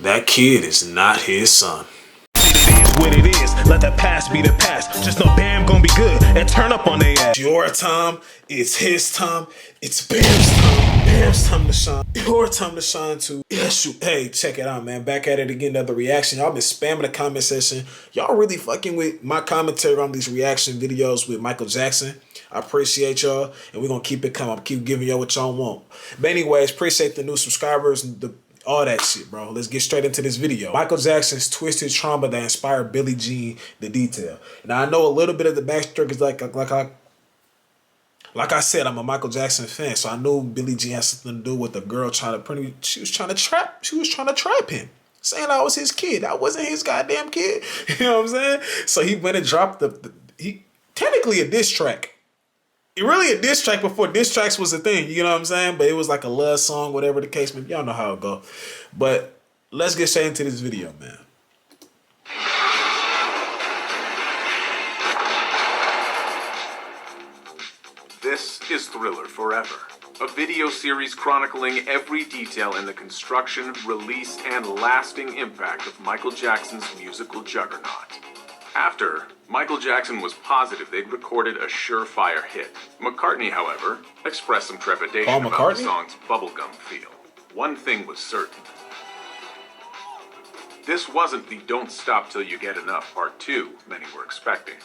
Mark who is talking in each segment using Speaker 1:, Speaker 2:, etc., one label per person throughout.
Speaker 1: That kid is not his son.
Speaker 2: It is what it is. Let the past be the past. Just know Bam gonna be good and turn up on they ass.
Speaker 1: Your time, it's his time, it's Bam's time. Bam's time to shine. Your time to shine too. Yeah, shoot. Hey, check it out, man. Back at it again, another reaction. Y'all been spamming the comment section. Y'all really fucking with my commentary on these reaction videos with Michael Jackson. I appreciate y'all, and we're gonna keep it coming. I'll keep giving y'all what y'all want. But anyways, appreciate the new subscribers and all that shit, bro. Let's get straight into this video. Michael Jackson's twisted trauma that inspired Billie Jean, the detail. Now, I know a little bit of the backstory is like I said, I'm a Michael Jackson fan, so I knew Billie Jean had something to do with the girl she was trying to trap him, saying I was his kid. I wasn't his goddamn kid. You know what I'm saying? So he went and dropped he technically a diss track. Really a diss track before diss tracks was a thing, you know what I'm saying? But it was like a love song, whatever the case may be. Y'all know how it go. But let's get straight into this video, man.
Speaker 3: This is Thriller Forever, a video series chronicling every detail in the construction, release, and lasting impact of Michael Jackson's musical juggernaut. After, Michael Jackson was positive they'd recorded a surefire hit. McCartney, however, expressed some trepidation about the song's bubblegum feel. One thing was certain. This wasn't the Don't Stop Till You Get Enough Part 2 many were expecting.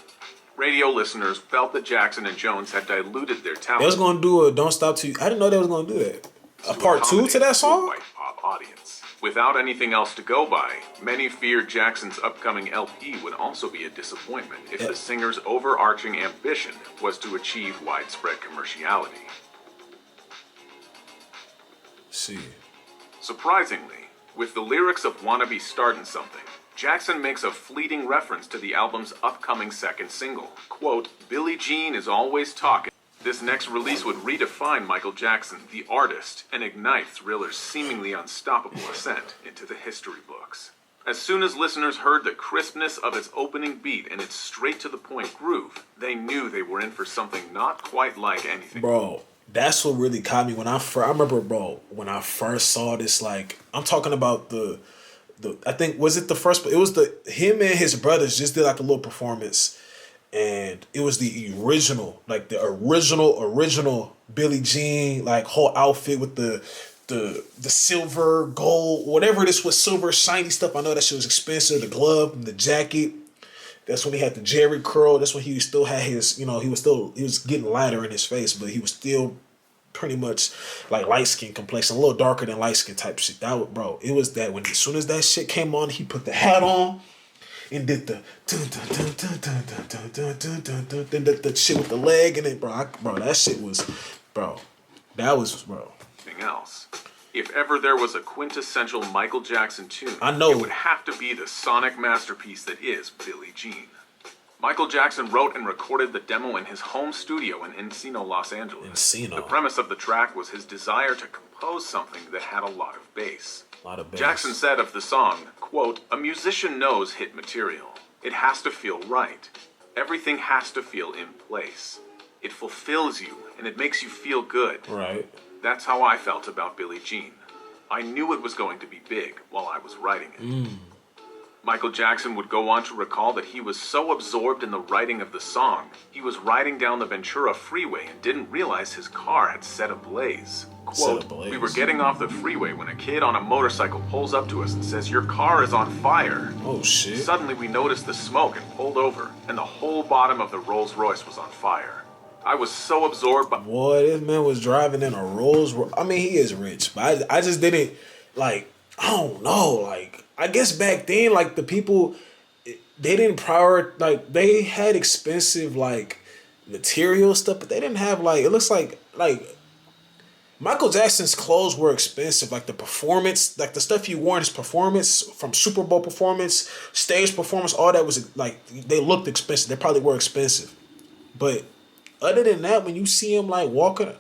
Speaker 3: Radio listeners felt that Jackson and Jones had diluted their talent.
Speaker 1: They was going to do a Don't Stop Till You... I didn't know they was going to do that. A part 2 to that song?
Speaker 3: White pop audience. Without anything else to go by, many feared Jackson's upcoming LP would also be a disappointment if the singer's overarching ambition was to achieve widespread commerciality.
Speaker 1: See.
Speaker 3: Surprisingly, with the lyrics of Wanna Be Startin' Something, Jackson makes a fleeting reference to the album's upcoming second single. Quote, Billie Jean is always talking. This next release would redefine Michael Jackson, the artist, and ignite Thriller's seemingly unstoppable ascent into the history books. As soon as listeners heard the crispness of its opening beat and its straight-to-the-point groove, they knew they were in for something not quite like anything.
Speaker 1: Bro, that's what really caught me when I remember, bro, when I first saw this, like, I'm talking about I think, was it the first, it was him and his brothers just did like a little performance. And it was the original, like the original Billie Jean, like whole outfit with the silver, gold, whatever this was, silver, shiny stuff. I know that shit was expensive. The glove, the jacket. That's when he had the Jerry curl. That's when he still had his, you know, he was getting lighter in his face, but he was still pretty much like light skin complexion, a little darker than light skin type shit. That was, bro, it was that when as soon as that shit came on, he put the hat on. And did the shit with the leg in it, bro. That shit was, bro. That was, bro.
Speaker 3: Else. If ever there was a quintessential Michael Jackson tune,
Speaker 1: I know
Speaker 3: it would have to be the sonic masterpiece that is Billie Jean. Michael Jackson wrote and recorded the demo in his home studio in Encino, Los Angeles. The premise of the track was his desire to compose something that had a lot of bass. Jackson said of the song, quote, a musician knows hit material. It has to feel right. Everything has to feel in place. It fulfills you, and it makes you feel good.
Speaker 1: Right.
Speaker 3: That's how I felt about Billie Jean. I knew it was going to be big while I was writing it. Michael Jackson would go on to recall that he was so absorbed in the writing of the song, he was riding down the Ventura freeway and didn't realize his car had set ablaze. Quote, we were getting off the freeway when a kid on a motorcycle pulls up to us and says, your car is on fire.
Speaker 1: Oh, shit.
Speaker 3: Suddenly we noticed the smoke and pulled over, and the whole bottom of the Rolls Royce was on fire. I was so absorbed by...
Speaker 1: Boy, this man was driving in a Rolls Royce. I mean, he is rich, but I just didn't, like, I don't know, like, I guess back then, like, the people, they didn't like, they had expensive, like, material stuff, but they didn't have, like, it looks like, Michael Jackson's clothes were expensive, like, the performance, like, the stuff he wore in his performance, from Super Bowl performance, stage performance, all that was, like, they looked expensive, they probably were expensive, but other than that, when you see him, like, walking...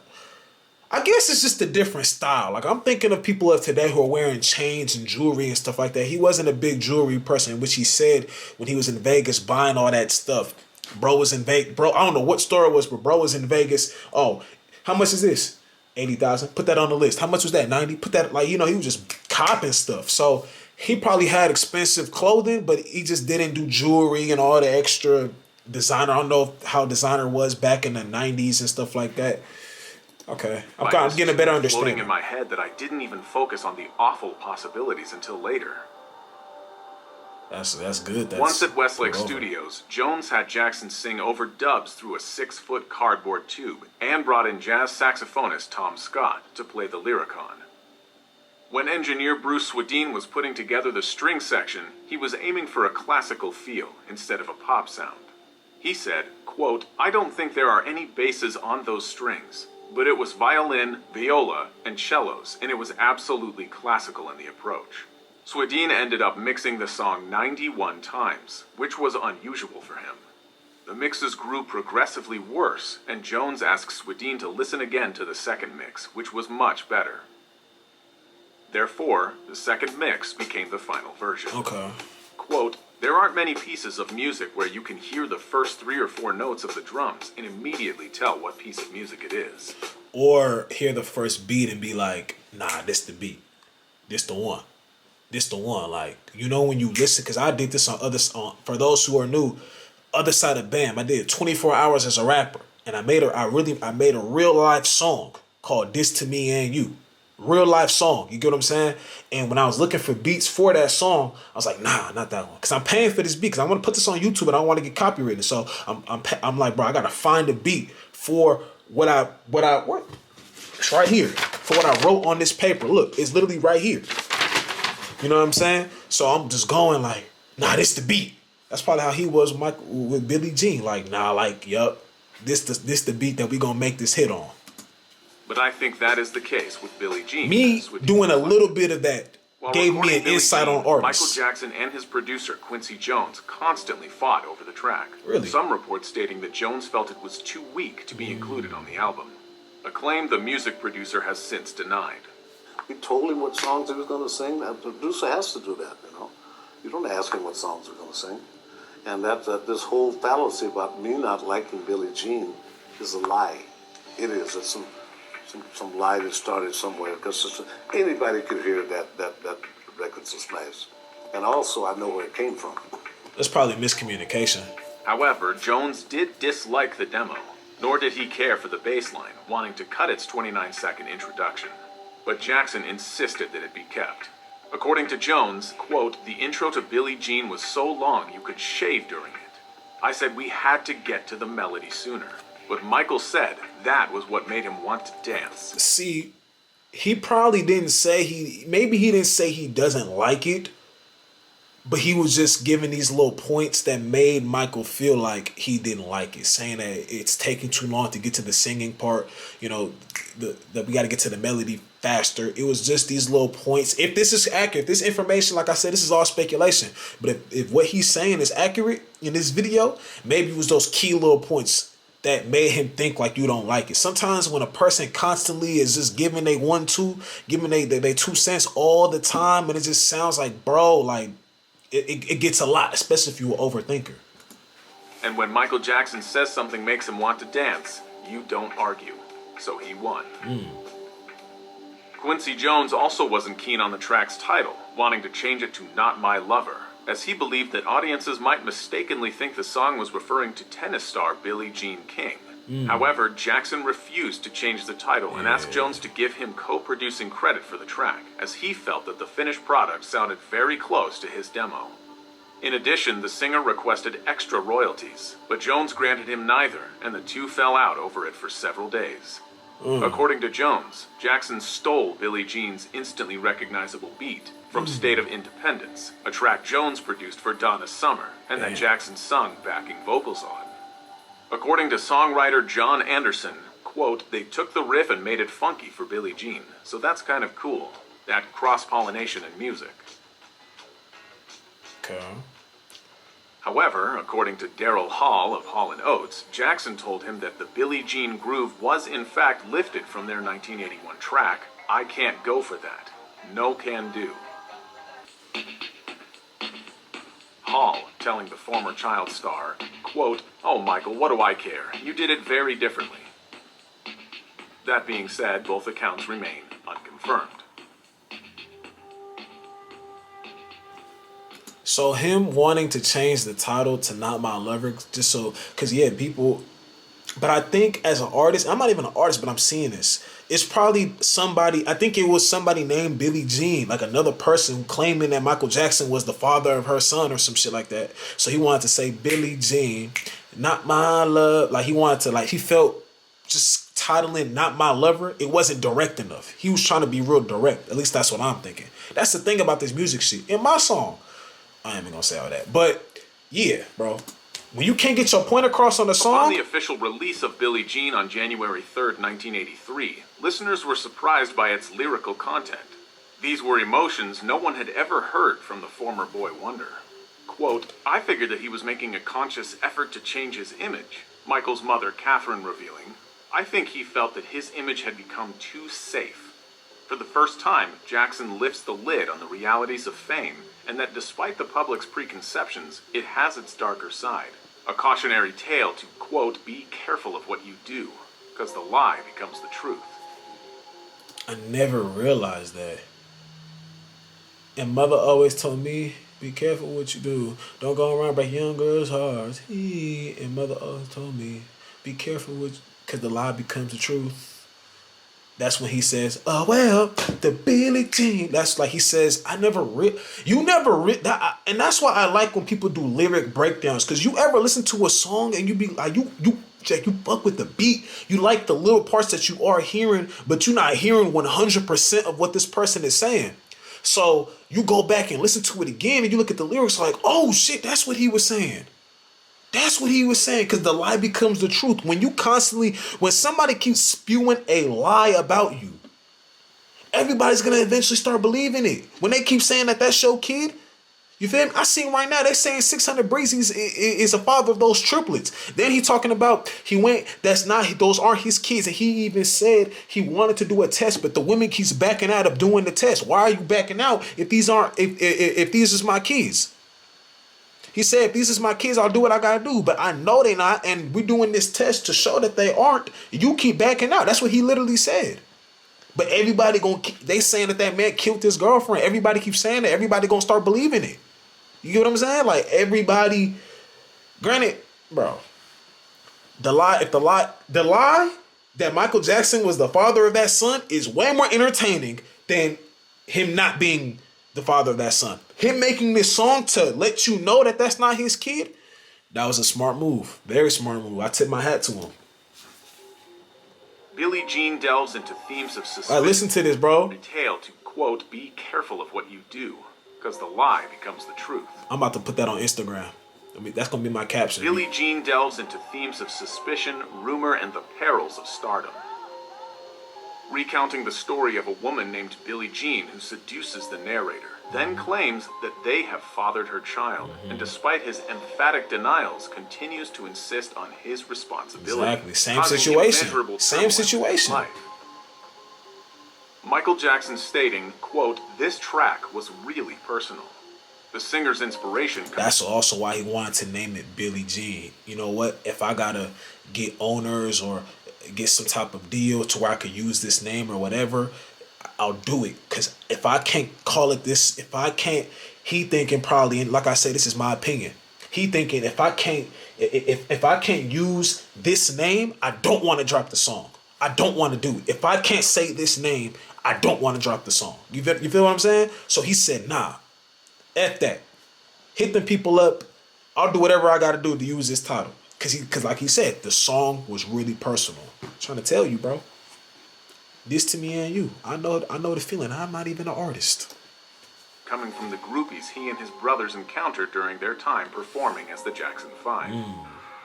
Speaker 1: I guess it's just a different style. Like, I'm thinking of people of today who are wearing chains and jewelry and stuff like that. He wasn't a big jewelry person, which he said when he was in Vegas buying all that stuff. Bro was in Vegas. Bro, I don't know what store it was, but bro was in Vegas. Oh, how much is this? 80,000. Put that on the list. How much was that? 90. Put that, like, you know, he was just copping stuff. So he probably had expensive clothing, but he just didn't do jewelry and all the extra designer. I don't know how designer was back in the 90s and stuff like that. Okay. I'm getting a better understanding.
Speaker 3: Floating in my head that I didn't even focus on the awful possibilities until later.
Speaker 1: That's good.
Speaker 3: Once at Westlake Studios, Jones had Jackson sing over dubs through a 6-foot cardboard tube and brought in jazz saxophonist Tom Scott to play the lyricon. When engineer Bruce Swedien was putting together the string section, he was aiming for a classical feel instead of a pop sound. He said, quote, "I don't think there are any basses on those strings, but it was violin, viola, and cellos, and it was absolutely classical in the approach." Swedien ended up mixing the song 91 times, which was unusual for him. The mixes grew progressively worse, and Jones asked Swedien to listen again to the second mix, which was much better. Therefore, the second mix became the final version.
Speaker 1: Okay.
Speaker 3: Quote, "There aren't many pieces of music where you can hear the first 3 or 4 notes of the drums and immediately tell what piece of music it is."
Speaker 1: Or hear the first beat and be like, nah, this the beat. This the one. This the one. Like, you know, when you listen, because I did this for those who are new, Other Side of Bam. I did 24 hours as a rapper. And I made a real life song called This to Me and You. Real life song. You get what I'm saying? And when I was looking for beats for that song, I was like, nah, not that one. Because I'm paying for this beat. Because I want to put this on YouTube and I don't want to get copyrighted. So I'm like, bro, I got to find a beat for what it's right here. For what I wrote on this paper. Look, it's literally right here. You know what I'm saying? So I'm just going like, nah, this the beat. That's probably how he was with Billie Jean. Like, nah, like, yup, this the beat that we gonna make this hit on.
Speaker 3: But I think that is the case with Billie Jean.
Speaker 1: Me doing a little bit of that gave me an insight on artists.
Speaker 3: Michael Jackson and his producer, Quincy Jones, constantly fought over the track.
Speaker 1: Really?
Speaker 3: Some reports stating that Jones felt it was too weak to be included on the album. A claim the music producer has since denied.
Speaker 4: We told him what songs he was going to sing. The producer has to do that, you know. You don't ask him what songs we're going to sing. And this whole fallacy about me not liking Billie Jean is a lie. It is. It's some lie that started somewhere. Because anybody could hear that record's a smash. And also, I know where it came from.
Speaker 1: That's probably miscommunication.
Speaker 3: However, Jones did dislike the demo, nor did he care for the bass line, wanting to cut its 29-second introduction. But Jackson insisted that it be kept. According to Jones, quote, "The intro to Billie Jean was so long you could shave during it. I said we had to get to the melody sooner. But Michael said that was what made him want to dance."
Speaker 1: See, he probably didn't say maybe he didn't say he doesn't like it, but he was just giving these little points that made Michael feel like he didn't like it, saying that it's taking too long to get to the singing part, you know, that we got to get to the melody faster. It was just these little points. If this is accurate, this information, like I said, this is all speculation. But if what he's saying is accurate in this video, maybe it was those key little points that made him think like you don't like it. Sometimes when a person constantly is just giving they 1-2, giving they 2 cents all the time, and it just sounds like, bro, like it gets a lot, especially if you're an overthinker.
Speaker 3: And when Michael Jackson says something makes him want to dance, you don't argue. So he won. Quincy Jones also wasn't keen on the track's title, wanting to change it to Not My Lover, as he believed that audiences might mistakenly think the song was referring to tennis star Billie Jean King. However, Jackson refused to change the title and asked Jones to give him co-producing credit for the track, as he felt that the finished product sounded very close to his demo. In addition, the singer requested extra royalties, but Jones granted him neither, and the two fell out over it for several days. According to Jones, Jackson stole Billie Jean's instantly recognizable beat from State of Independence, a track Jones produced for Donna Summer, and that Jackson sung backing vocals on. According to songwriter John Anderson, quote, "They took the riff and made it funky for Billie Jean, so that's kind of cool. That cross-pollination in music."
Speaker 1: Okay.
Speaker 3: However, according to Daryl Hall of Hall & Oates, Jackson told him that the Billie Jean groove was in fact lifted from their 1981 track, I Can't Go For That. No can do. Hall, telling the former child star, quote, "Oh, Michael, what do I care? You did it very differently." That being said, both accounts remain unconfirmed.
Speaker 1: So him wanting to change the title to Not My Lover, just so, because yeah, people, but I think as an artist, I'm not even an artist, but I'm seeing this. It's probably somebody, I think it was somebody named Billie Jean, like another person claiming that Michael Jackson was the father of her son or some shit like that. So he wanted to say Billie Jean, not my love. Like he wanted to, like he felt just titling Not My Lover, it wasn't direct enough. He was trying to be real direct. At least that's what I'm thinking. That's the thing about this music shit. In my song, I ain't even gonna say all that. But yeah, bro. When you can't get your point across on the song.
Speaker 3: Upon the official release of Billie Jean on January 3rd, 1983, listeners were surprised by its lyrical content. These were emotions no one had ever heard from the former boy wonder. Quote, I figured that he was making a conscious effort to change his image, Michael's mother Catherine revealing. I think he felt that his image had become too safe. For the first time, Jackson lifts the lid on the realities of fame, and that despite the public's preconceptions, it has its darker side. A cautionary tale to, quote, be careful of what you do, because the lie becomes the truth.
Speaker 1: I never realized that. And mother always told me, be careful what you do. Don't go around breaking young girls' hearts. And mother always told me, be careful with, because the lie becomes the truth. That's when he says, oh, well, the Billie Jean. That's like he says, I never read. You never read that. And that's why I like when people do lyric breakdowns. Because you ever listen to a song and you be like, you fuck with the beat. You like the little parts that you are hearing, but you're not hearing 100% of what this person is saying. So you go back and listen to it again and you look at the lyrics like, oh shit, that's what he was saying. That's what he was saying, because the lie becomes the truth. When somebody keeps spewing a lie about you, everybody's going to eventually start believing it. When they keep saying that that's your kid, you feel me? I see right now, they're saying 600 Breezy is a father of those triplets. Then he talking about, those aren't his kids. And he even said he wanted to do a test, but the women keeps backing out of doing the test. Why are you backing out if these is my kids? He said, if these is my kids, I'll do what I gotta do. But I know they not, and we're doing this test to show that they aren't. You keep backing out. That's what he literally said. But everybody they saying that man killed his girlfriend. Everybody keeps saying that. Everybody gonna start believing it. You get what I'm saying? Like everybody, granted, bro, the lie that Michael Jackson was the father of that son is way more entertaining than him not being the father of that son. Him making this song to let you know that that's not his kid, that was a smart move. Very smart move. I tip my hat to him.
Speaker 3: Billie Jean delves into themes of suspicion.
Speaker 1: All right, listen to this, bro.
Speaker 3: Tale to, quote, be careful of what you do, because the lie becomes the truth.
Speaker 1: I'm about to put that on Instagram. I mean, that's going to be my caption.
Speaker 3: Billie Jean delves into themes of suspicion, rumor, and the perils of stardom. Recounting the story of a woman named Billie Jean who seduces the narrator, then claims that they have fathered her child, and despite his emphatic denials, continues to insist on his responsibility.
Speaker 1: Exactly. Same situation.
Speaker 3: Michael Jackson stating, quote, this track was really personal. The singer's inspiration.
Speaker 1: That's also why he wanted to name it Billie Jean. You know what? If I gotta get owners or get some type of deal to where I could use this name or whatever, I'll do it. Because if I can't call it this, he thinking probably, and like I say, this is my opinion. He thinking if I can't use this name, I don't want to drop the song. I don't want to do it. If I can't say this name, I don't want to drop the song. You feel what I'm saying? So he said, nah, F that. Hit them people up. I'll do whatever I got to do to use this title. Because like he said, the song was really personal. I'm trying to tell you, bro. This to me and you. I know the feeling. I'm not even an artist.
Speaker 3: Coming from the groupies he and his brothers encountered during their time performing as the Jackson 5.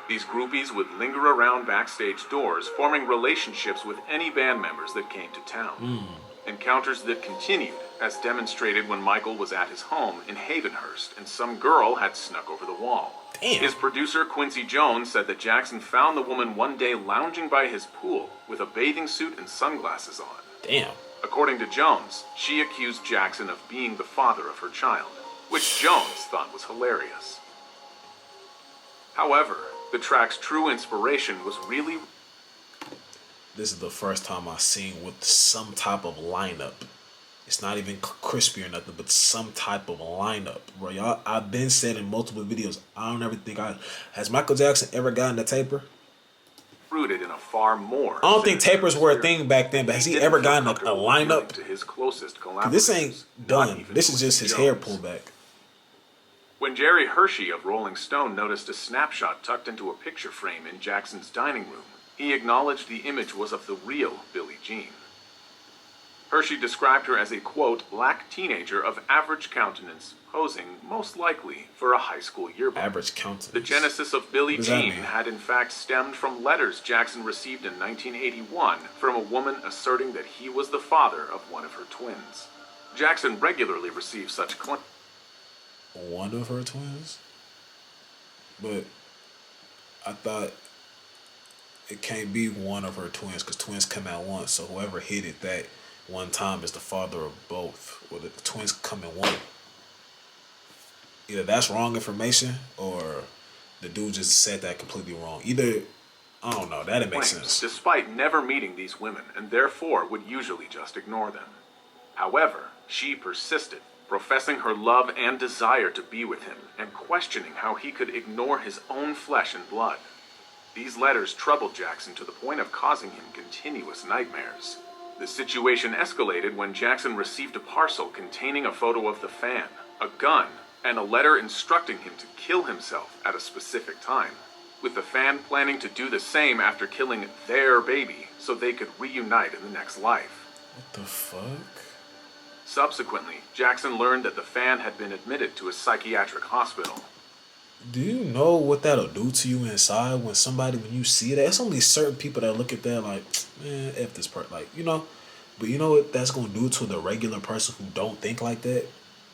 Speaker 3: These groupies would linger around backstage doors, forming relationships with any band members that came to town. Encounters that continued, as demonstrated when Michael was at his home in Havenhurst and some girl had snuck over the wall.
Speaker 1: Damn.
Speaker 3: His producer, Quincy Jones, said that Jackson found the woman one day lounging by his pool with a bathing suit and sunglasses on.
Speaker 1: Damn.
Speaker 3: According to Jones, she accused Jackson of being the father of her child, which Jones thought was hilarious. However, the track's true inspiration was really...
Speaker 1: This is the first time I've seen with some type of lineup It's not even crispy or nothing, but some type of lineup, bro. Y'all, I've been said in multiple videos. I don't ever think has Michael Jackson ever gotten a taper?
Speaker 3: Rooted in a far more.
Speaker 1: I don't think tapers were a thing back then, but has he ever gotten a lineup?
Speaker 3: To his closest
Speaker 1: Cause this ain't done. This is just his hair pulled back.
Speaker 3: When Jerry Hershey of Rolling Stone noticed a snapshot tucked into a picture frame in Jackson's dining room, he acknowledged the image was of the real Billie Jean. Hershey described her as a, quote, black teenager of average countenance, posing, most likely, for a high school yearbook.
Speaker 1: Average countenance.
Speaker 3: The genesis of Billie Jean had in fact stemmed from letters Jackson received in 1981 from a woman asserting that he was the father of one of her twins. Jackson regularly received such claims.
Speaker 1: One of her twins? But I thought it can't be one of her twins because twins come out once, so whoever hit it that one time is the father of both. Or the twins come in one. Either that's wrong information or the dude just said that completely wrong. Either, I don't know, that didn't make sense.
Speaker 3: Despite never meeting these women and therefore would usually just ignore them. However, she persisted, professing her love and desire to be with him and questioning how he could ignore his own flesh and blood. These letters troubled Jackson to the point of causing him continuous nightmares. The situation escalated when Jackson received a parcel containing a photo of the fan, a gun, and a letter instructing him to kill himself at a specific time, with the fan planning to do the same after killing their baby so they could reunite in the next life.
Speaker 1: What the fuck?
Speaker 3: Subsequently, Jackson learned that the fan had been admitted to a psychiatric hospital.
Speaker 1: Do you know what that'll do to you inside when you see that? It's only certain people that look at that like, man, F this part. Like, you know, but you know what that's going to do to the regular person who don't think like that?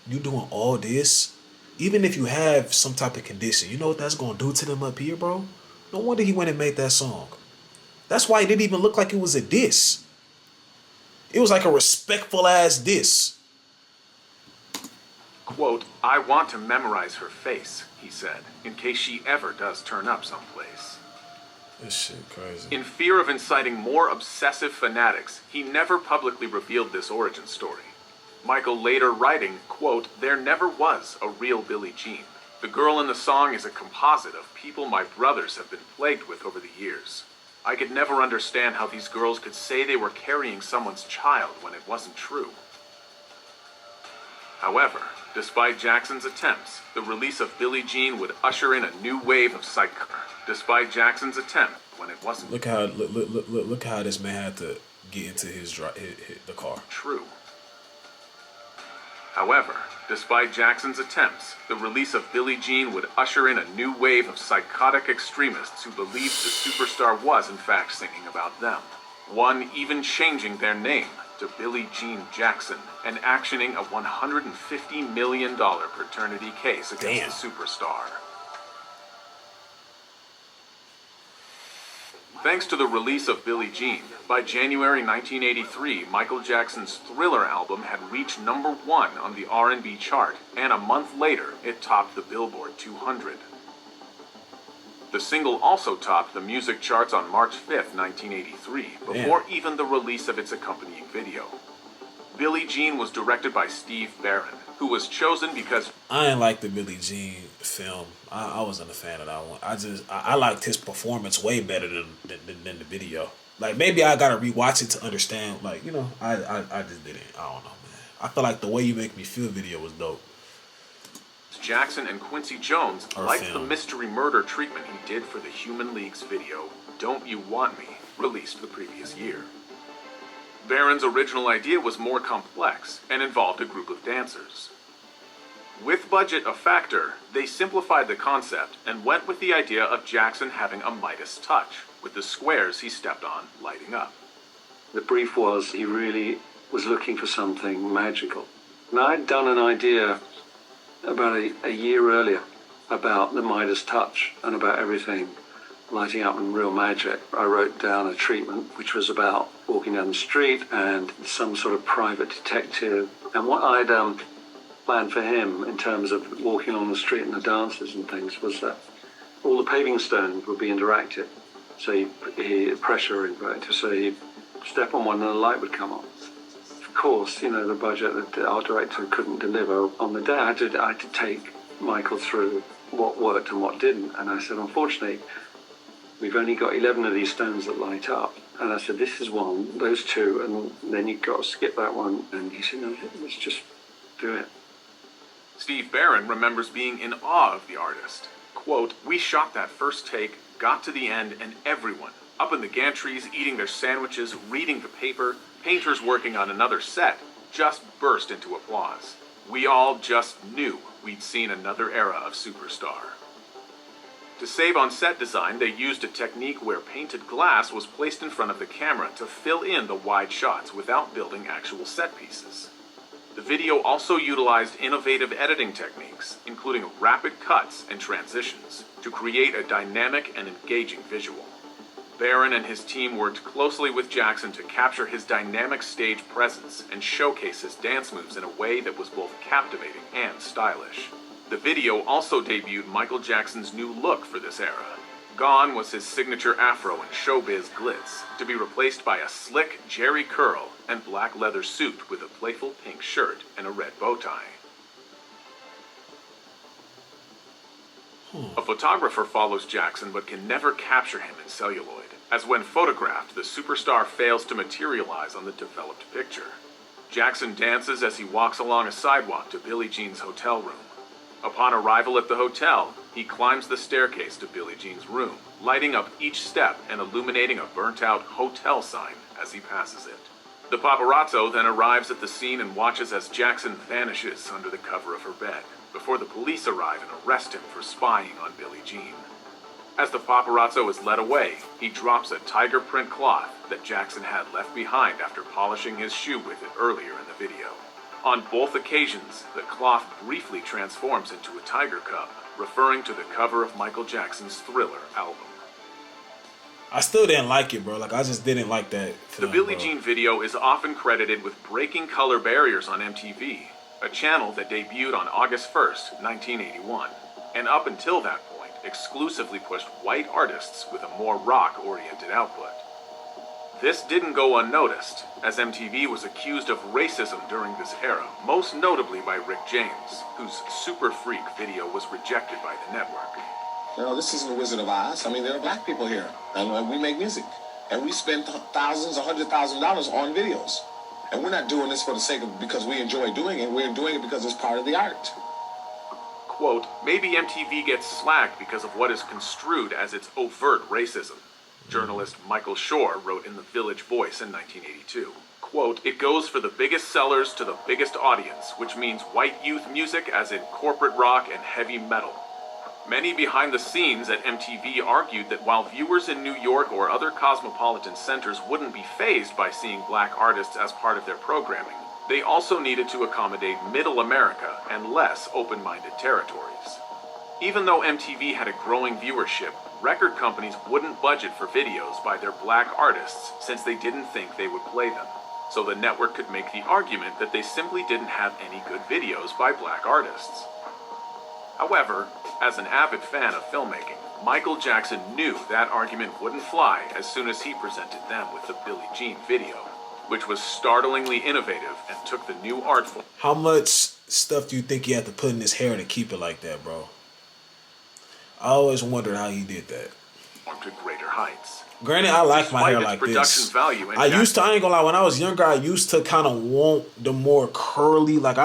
Speaker 1: You doing all this, even if you have some type of condition, you know what that's going to do to them up here, bro? No wonder he went and made that song. That's why it didn't even look like it was a diss. It was like a respectful ass diss.
Speaker 3: Quote, I want to memorize her face, he said, in case she ever does turn up someplace.
Speaker 1: This shit crazy.
Speaker 3: In fear of inciting more obsessive fanatics, he never publicly revealed this origin story. Michael later writing, quote, there never was a real Billie Jean. The girl in the song is a composite of people my brothers have been plagued with over the years. I could never understand how these girls could say they were carrying someone's child when it wasn't true. However, despite Jackson's attempts, the release of Billie Jean would usher in a new wave of Despite Jackson's attempt, when it wasn't
Speaker 1: look how this man had to get into the car.
Speaker 3: True. However, despite Jackson's attempts, the release of Billie Jean would usher in a new wave of psychotic extremists who believed the superstar was in fact singing about them. One even changing their name to Billie Jean Jackson and actioning a $150 million paternity case against the superstar. Thanks to the release of Billie Jean, by January 1983, Michael Jackson's Thriller album had reached #1 on the R&B chart, and a month later, it topped the Billboard 200. The single also topped the music charts on March 5th, 1983, before even the release of its accompanying video. Billie Jean was directed by Steve Barron, who was chosen because...
Speaker 1: I didn't like the Billie Jean film. I wasn't a fan of that one. I liked his performance way better than the video. Like, maybe I gotta rewatch it to understand. Like, you know, I just didn't. I don't know, man. I feel like the Way You Make Me Feel video was dope.
Speaker 3: Jackson and Quincy Jones liked the mystery murder treatment he did for the Human League's video, Don't You Want Me, released the previous year. Barron's original idea was more complex and involved a group of dancers. With budget a factor, they simplified the concept and went with the idea of Jackson having a Midas touch, with the squares he stepped on lighting up.
Speaker 5: The brief was he really was looking for something magical. And I'd done an idea about a year earlier about the Midas touch and about everything lighting up in real magic. I wrote down a treatment which was about walking down the street and some sort of private detective. And what I'd planned for him in terms of walking along the street and the dances and things was that all the paving stones would be interactive. So he pressure interactive, so he'd step on one and the light would come on. course, the budget that our director couldn't deliver on the day. I had to take Michael through what worked and what didn't. And I said, unfortunately, we've only got 11 of these stones that light up. And I said, this is one, those two, and then you've got to skip that one. And he said, no, let's just do it.
Speaker 3: Steve Barron remembers being in awe of the artist. Quote, "We shot that first take, got to the end, and everyone, up in the gantries, eating their sandwiches, reading the paper, painters working on another set, just burst into applause. We all just knew we'd seen another era of superstar." To save on set design, they used a technique where painted glass was placed in front of the camera to fill in the wide shots without building actual set pieces. The video also utilized innovative editing techniques, including rapid cuts and transitions, to create a dynamic and engaging visual. Barron and his team worked closely with Jackson to capture his dynamic stage presence and showcase his dance moves in a way that was both captivating and stylish. The video also debuted Michael Jackson's new look for this era. Gone was his signature afro and showbiz glitz, to be replaced by a slick Jerry curl and black leather suit with a playful pink shirt and a red bow tie. A photographer follows Jackson but can never capture him in celluloid, as when photographed, the superstar fails to materialize on the developed picture. Jackson dances as he walks along a sidewalk to Billie Jean's hotel room. Upon arrival at the hotel, he climbs the staircase to Billie Jean's room, lighting up each step and illuminating a burnt-out hotel sign as he passes it. The paparazzo then arrives at the scene and watches as Jackson vanishes under the cover of her bed, before the police arrive and arrest him for spying on Billie Jean. As the paparazzo is led away, he drops a tiger print cloth that Jackson had left behind after polishing his shoe with it earlier in the video. On both occasions, the cloth briefly transforms into a tiger cub, referring to the cover of Michael Jackson's Thriller album.
Speaker 1: I still didn't like it, bro. Like, I just didn't like that film,
Speaker 3: The Billie
Speaker 1: bro.
Speaker 3: Jean video is often credited with breaking color barriers on MTV, a channel that debuted on August 1st, 1981, and up until that point, exclusively pushed white artists with a more rock-oriented output. This didn't go unnoticed, as MTV was accused of racism during this era, most notably by Rick James, whose Super Freak video was rejected by the network.
Speaker 6: This isn't the Wizard of Oz. I mean, there are black people here, and we make music, and we spend thousands, $100,000 on videos, and we're not doing this for the sake of because we enjoy doing it. We're doing it because it's part of the art.
Speaker 3: Quote, "Maybe MTV gets slack because of what is construed as its overt racism," journalist Michael Shore wrote in The Village Voice in 1982. Quote, "It goes for the biggest sellers to the biggest audience, which means white youth music as in corporate rock and heavy metal." Many behind the scenes at MTV argued that while viewers in New York or other cosmopolitan centers wouldn't be fazed by seeing black artists as part of their programming, they also needed to accommodate middle America and less open-minded territories. Even though MTV had a growing viewership, record companies wouldn't budget for videos by their black artists since they didn't think they would play them. So the network could make the argument that they simply didn't have any good videos by black artists. However, as an avid fan of filmmaking, Michael Jackson knew that argument wouldn't fly as soon as he presented them with the Billie Jean video, which was startlingly innovative and took the new art form.
Speaker 1: How much stuff do you think you had to put in his hair to keep it like that, bro? I always wondered how he did that.
Speaker 3: To greater heights.
Speaker 1: Granted, I like my
Speaker 3: Despite
Speaker 1: hair
Speaker 3: its
Speaker 1: like
Speaker 3: production
Speaker 1: this.
Speaker 3: value and
Speaker 1: I ain't gonna lie, when I was younger, I used to kind of want the more curly, like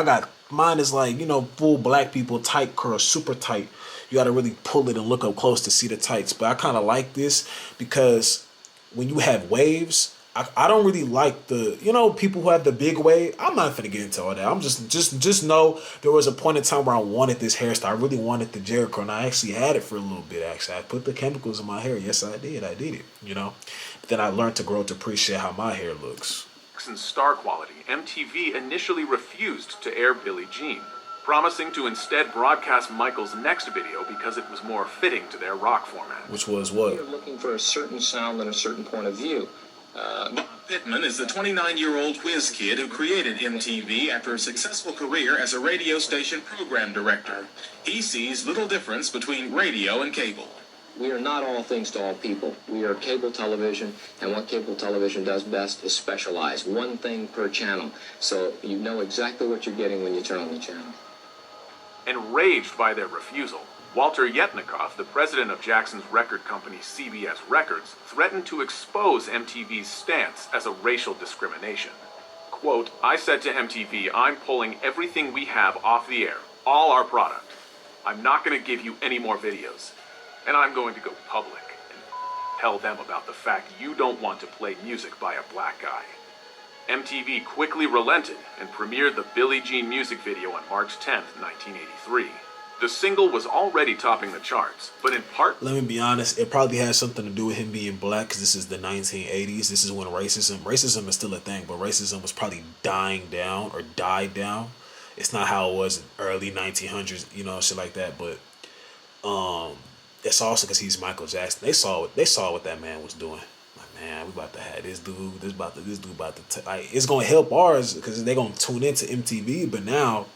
Speaker 1: mine is like, full black people, tight curl, super tight. You gotta really pull it and look up close to see the tights. But I kind of like this because when you have waves, I don't really like the, people who have the big wave. I'm not finna get into all that. I'm just know there was a point in time where I wanted this hairstyle. I really wanted the Jerry curl, and I actually had it for a little bit, actually. I put the chemicals in my hair. Yes, I did it, But then I learned to grow to appreciate how my hair looks.
Speaker 3: Jackson's star quality, MTV initially refused to air Billie Jean, promising to instead broadcast Michael's next video because it was more fitting to their rock format.
Speaker 1: Which was what?
Speaker 7: You're looking for a certain sound and a certain point of view.
Speaker 8: Bob Pittman is the 29-year-old whiz kid who created MTV after a successful career as a radio station program director. He sees little difference between radio and cable.
Speaker 7: We are not all things to all people. We are cable television, and what cable television does best is specialize. One thing per channel. So you know exactly what you're getting when you turn on the channel.
Speaker 3: Enraged by their refusal, Walter Yetnikoff, the president of Jackson's record company CBS Records, threatened to expose MTV's stance as a racial discrimination. Quote, I said to MTV, I'm pulling everything we have off the air, all our product. I'm not going to give you any more videos. And I'm going to go public and tell them about the fact you don't want to play music by a black guy. MTV quickly relented and premiered the Billie Jean music video on March 10th, 1983. The single was already topping the charts, but in part...
Speaker 1: Let me be honest, it probably has something to do with him being black, because this is the 1980s. This is when racism is still a thing, but racism was probably dying down or died down. It's not how it was in early 1900s, you know, shit like that, but it's also because he's Michael Jackson. They saw what that man was doing. Like, man, we about to have this dude, this dude about to like, it's gonna help ours because they're gonna tune into MTV, but now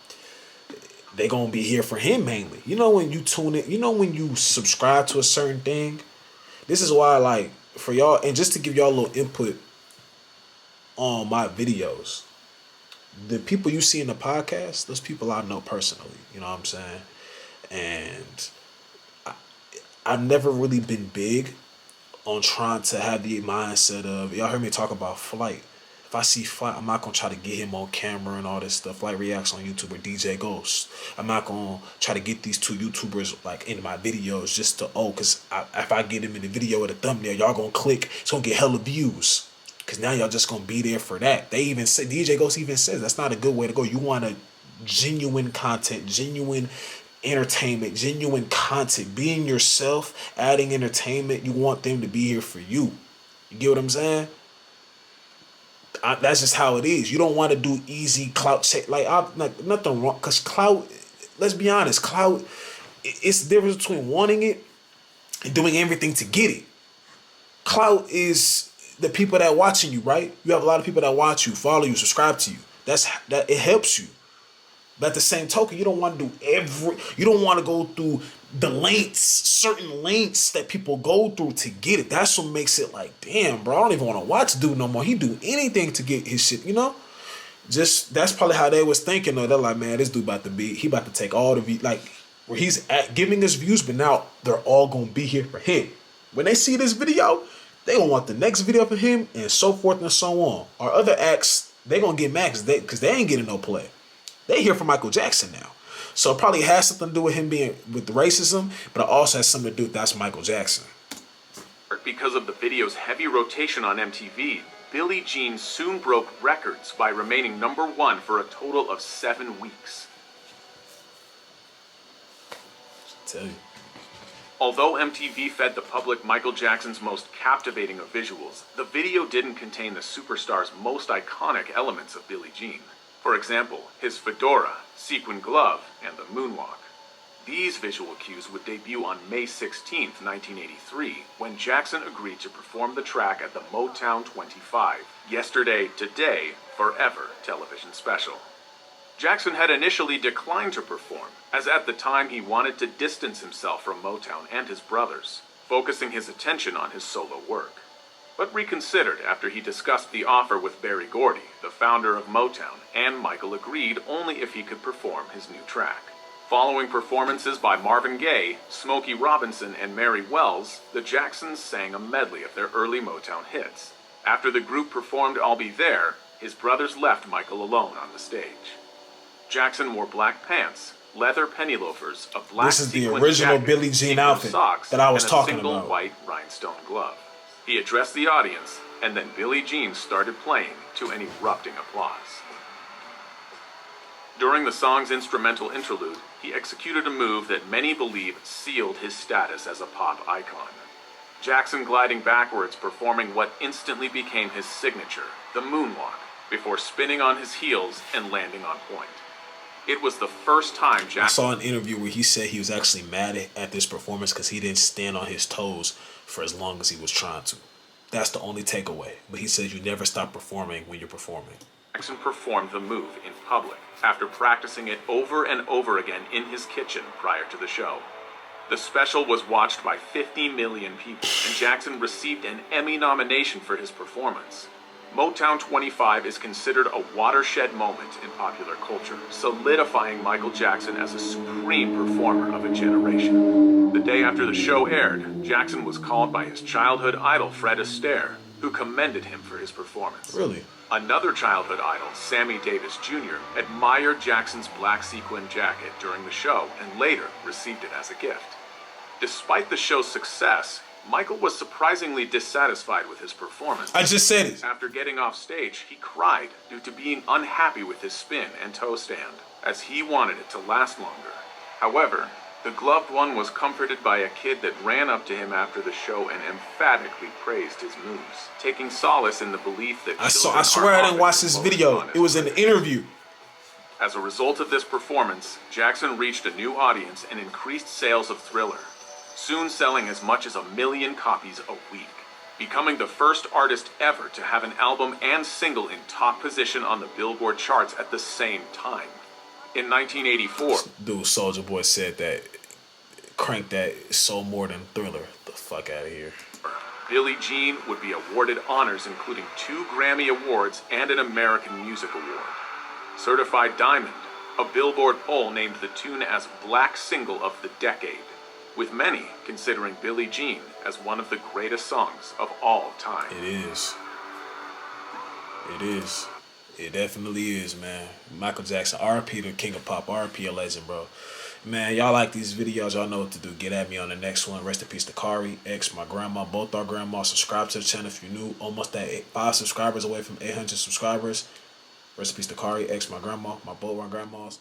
Speaker 1: they gonna be here for him mainly. You know, when you tune in, you know, when you subscribe to a certain thing. This is why, like, for y'all, and just to give y'all a little input on my videos, the people you see in the podcast, those people I know personally. You know what I'm saying? And I've never really been big on trying to have the mindset of, y'all heard me talk about Flight. If I see Flight, I'm not going to try to get him on camera and all this stuff. Flight reacts on YouTube or DJ Ghost. I'm not going to try to get these two YouTubers like in my videos just to, because if I get him in the video with a thumbnail, y'all going to click. It's going to get hella views. Because now y'all just going to be there for that. They even say, DJ Ghost even says, that's not a good way to go. You want a genuine content, genuine entertainment, genuine content, being yourself, adding entertainment. You want them to be here for you. You get what I'm saying? That's just how it is. You don't want to do easy clout check. Like nothing wrong, because clout, let's be honest, clout, it's the difference between wanting it and doing everything to get it. Clout is the people that watching you, right? You have a lot of people that watch you, follow you, subscribe to you. That it helps you. But at the same token, you don't want to do you don't want to go through the certain lengths that people go through to get it. That's what makes it like, damn, bro, I don't even want to watch dude no more. He do anything to get his shit, you know? Just, that's probably how they was thinking, though. They're like, man, this dude about to take all the views, like, where he's giving us views, but now they're all going to be here for him. When they see this video, they going to want the next video for him, and so forth and so on. Our other acts, they going to get mad because they ain't getting no play. They here for Michael Jackson now. So it probably has something to do with him being with the racism, but it also has something to do with that's Michael Jackson.
Speaker 3: Because of the video's heavy rotation on MTV, Billie Jean soon broke records by remaining #1 for a total of 7 weeks.
Speaker 1: Tell you.
Speaker 3: Although MTV fed the public Michael Jackson's most captivating of visuals, the video didn't contain the superstar's most iconic elements of Billie Jean. For example, his fedora, sequin glove, and the moonwalk. These visual cues would debut on May 16, 1983, when Jackson agreed to perform the track at the Motown 25, Yesterday, Today, Forever television special. Jackson had initially declined to perform, as at the time he wanted to distance himself from Motown and his brothers, focusing his attention on his solo work. But reconsidered after he discussed the offer with Berry Gordy, the founder of Motown, and Michael agreed only if he could perform his new track. Following performances by Marvin Gaye, Smokey Robinson, and Mary Wells, the Jacksons sang a medley of their early Motown hits. After the group performed I'll Be There, his brothers left Michael alone on the stage. Jackson wore black pants, leather penny loafers, a black
Speaker 1: This is the
Speaker 3: sequin
Speaker 1: original
Speaker 3: jacket,
Speaker 1: Billie Jean
Speaker 3: sequin
Speaker 1: outfit
Speaker 3: socks,
Speaker 1: that I was
Speaker 3: and
Speaker 1: talking
Speaker 3: a single
Speaker 1: about.
Speaker 3: white rhinestone glove. He addressed the audience, and then Billie Jean started playing to an erupting applause. During the song's instrumental interlude, he executed a move that many believe sealed his status as a pop icon. Jackson gliding backwards, performing what instantly became his signature, the moonwalk, before spinning on his heels and landing on point. It was the first time Jackson...
Speaker 1: I saw an interview where he said he was actually mad at this performance because he didn't stand on his toes for as long as he was trying to. That's the only takeaway. But he says you never stop performing when you're performing.
Speaker 3: Jackson performed the move in public after practicing it over and over again in his kitchen prior to the show. The special was watched by 50 million people, and Jackson received an Emmy nomination for his performance. Motown 25 is considered a watershed moment in popular culture, solidifying Michael Jackson as a supreme performer of a generation. The day after the show aired, Jackson was called by his childhood idol Fred Astaire, who commended him for his performance.
Speaker 1: Really?
Speaker 3: Another childhood idol, Sammy Davis Jr., admired Jackson's black sequin jacket during the show and later received it as a gift. Despite the show's success, Michael was surprisingly dissatisfied with his performance.
Speaker 1: I just said it.
Speaker 3: After getting off stage, he cried due to being unhappy with his spin and toe stand, as he wanted it to last longer. However, the gloved one was comforted by a kid that ran up to him after the show and emphatically praised his moves, taking solace in the belief that
Speaker 1: I swear I didn't watch this video. It was an interview.
Speaker 3: As a result of this performance, Jackson reached a new audience and increased sales of Thriller, soon selling as much as 1 million copies a week, becoming the first artist ever to have an album and single in top position on the Billboard charts at the same time. In 1984,
Speaker 1: Dude, Soulja Boy said that Crank That sold more than Thriller. The fuck out of here.
Speaker 3: Billie Jean would be awarded honors including 2 Grammy Awards and an American Music Award. Certified Diamond, a Billboard poll named the tune as Black Single of the Decade, with many considering Billie Jean as one of the greatest songs of all time.
Speaker 1: It is. It is. It definitely is, man. Michael Jackson, R.I.P. the King of Pop, R.I.P. a legend, bro. Man, y'all like these videos, y'all know what to do. Get at me on the next one. Rest in peace to Kari, X, my grandma, both our grandmas. Subscribe to the channel if you're new. Almost at 5 subscribers away from 800 subscribers. Rest in peace to Kari, X, my grandma, both our grandmas.